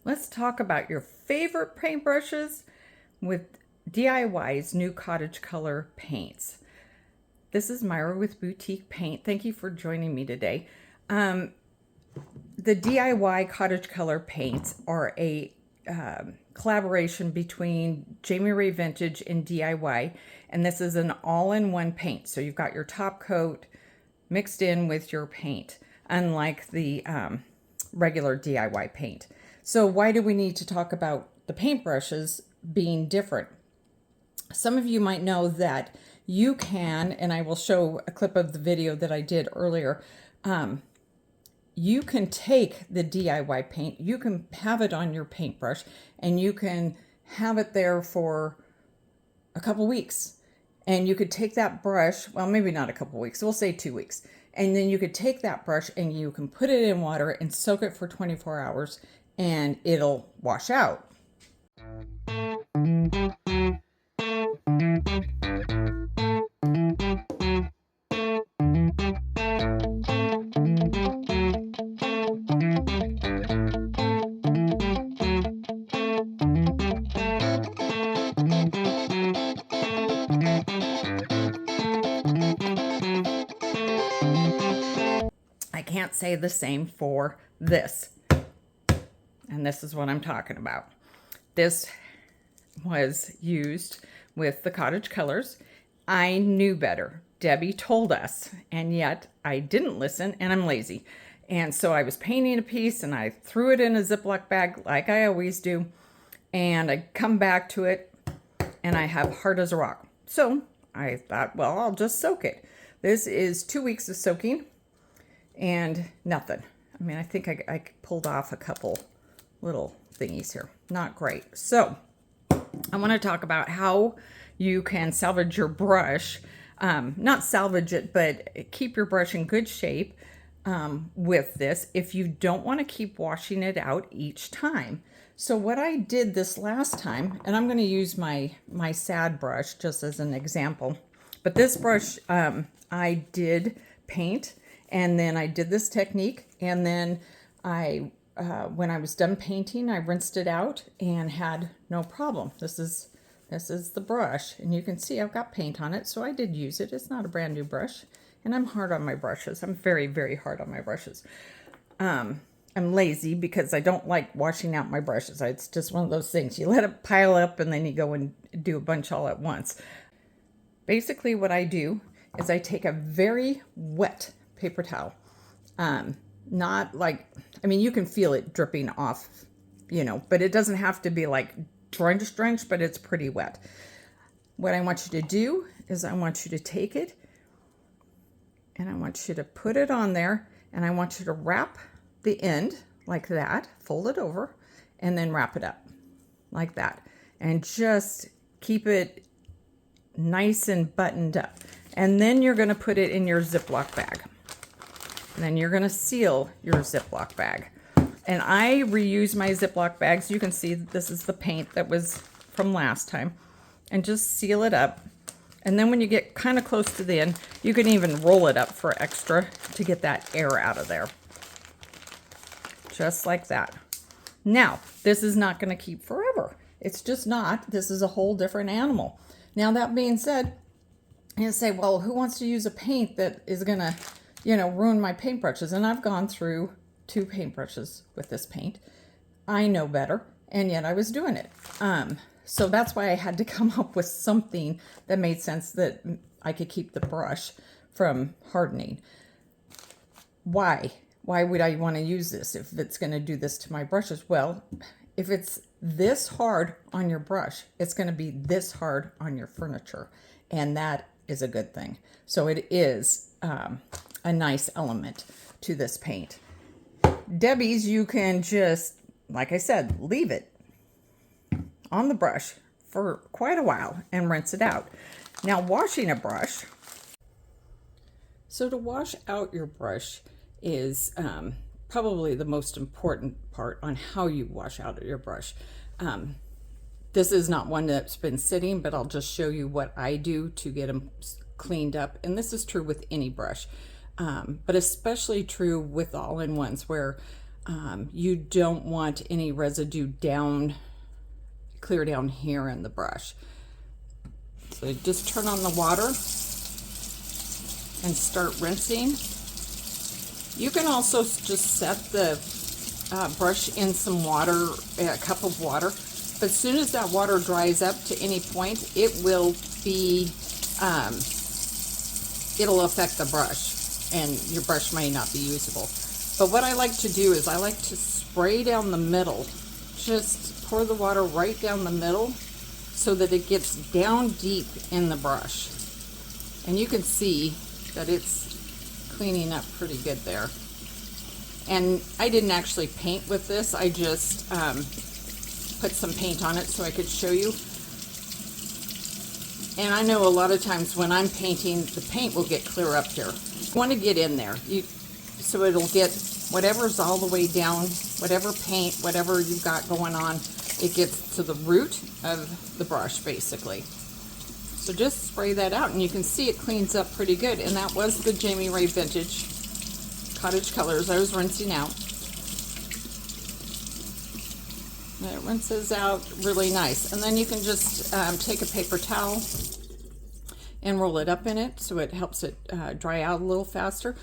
Let's talk about your favorite paintbrushes with DIY's new Cottage Color paints. This is Myra with Boutique Paint. Thank you for joining me today. The DIY Cottage Color paints are a collaboration between Jamie Ray Vintage and DIY, and this is an all-in-one paint. So you've got your top coat mixed in with your paint, unlike the regular DIY paint. So why do we need to talk about the paintbrushes being different? Some of you might know that you can, and I will show a clip of the video that I did earlier, you can take the DIY paint, you can have it on your paintbrush, and you can have it there for a couple weeks. And you could take that brush, well, maybe not a couple weeks, we'll say 2 weeks. And then you could take that brush and you can put it in water and soak it for 24 hours and it'll wash out. I can't say the same for this. And this is what I'm talking about. This was used with the Cottage Colors. I knew better. Debbie told us, and yet I didn't listen, and I'm lazy. And so I was painting a piece and I threw it in a Ziploc bag like I always do. And I come back to it and I have hard as a rock. So I thought, well, I'll just soak it. This is 2 weeks of soaking and nothing. I mean, I think I pulled off a couple little thingies here. Not great. So I want to talk about how you can salvage your brush. Not salvage it, but keep your brush in good shape with this if you don't want to keep washing it out each time. So what I did this last time, and I'm going to use my sad brush just as an example, but this brush I did paint, and then I did this technique, and then when I was done painting, I rinsed it out and had no problem. This is the brush, and you can see I've got paint on it, so I did use it. It's not a brand new brush, and I'm hard on my brushes. I'm very, very hard on my brushes. I'm lazy because I don't like washing out my brushes. It's just one of those things. You let it pile up, and then you go and do a bunch all at once. Basically, what I do is I take a very wet paper towel. Not like, I mean, you can feel it dripping off, but it doesn't have to be like drenched, but it's pretty wet. What I want you to do is I want you to take it and I want you to put it on there, and I want you to wrap the end like that, fold it over, and then wrap it up like that, and just keep it nice and buttoned up. And then you're going to put it in your Ziploc bag. And then you're going to seal your Ziploc bag. And I reuse my Ziploc bags. You can see this is the paint that was from last time. And just seal it up. And then when you get kind of close to the end, you can even roll it up for extra to get that air out of there. Just like that. Now, this is not going to keep forever. It's just not. This is a whole different animal. Now, that being said, you say, well, who wants to use a paint that is going to ruin my paintbrushes? And I've gone through 2 paintbrushes with this paint. I know better, and yet I was doing it. So that's why I had to come up with something that made sense, that I could keep the brush from hardening. Why? Why would I want to use this if it's going to do this to my brushes? Well, if it's this hard on your brush, it's going to be this hard on your furniture, and that is a good thing. So it is a nice element to this paint. Debbie's, you can just, like I said, leave it on the brush for quite a while and rinse it out. Now, washing a brush. So to wash out your brush is probably the most important part on how you wash out your brush. This is not one that's been sitting, but I'll just show you what I do to get them cleaned up. And this is true with any brush, but especially true with all-in-ones, where You don't want any residue clear down here in the brush. So just turn on the water and start rinsing. You can also just set the brush in some water, a cup of water, but as soon as that water dries up to any point, it will be, it'll affect the brush and your brush may not be usable. But what I like to do is I like to spray down the middle, just pour the water right down the middle so that it gets down deep in the brush. And you can see that it's cleaning up pretty good there. And I didn't actually paint with this, I just put some paint on it so I could show you. And I know a lot of times when I'm painting, the paint will get clear up here. You want to get in there, so it'll get whatever's all the way down, whatever paint, whatever you've got going on, it gets to the root of the brush basically. So just spray that out and you can see it cleans up pretty good. And that was the Jamie Ray Vintage Cottage Colors I was rinsing out. And it rinses out really nice. And then you can just take a paper towel and roll it up in it so it helps it dry out a little faster.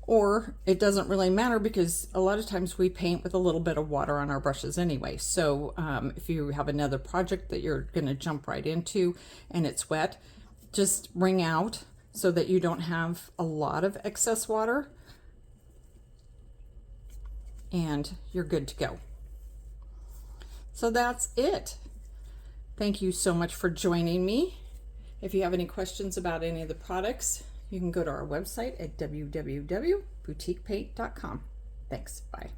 Or it doesn't really matter because a lot of times we paint with a little bit of water on our brushes anyway. So if you have another project that you're going to jump right into and it's wet, just wring out so that you don't have a lot of excess water. And you're good to go. So that's it. Thank you so much for joining me. If you have any questions about any of the products, you can go to our website at www.boutiquepaint.com. Thanks. Bye.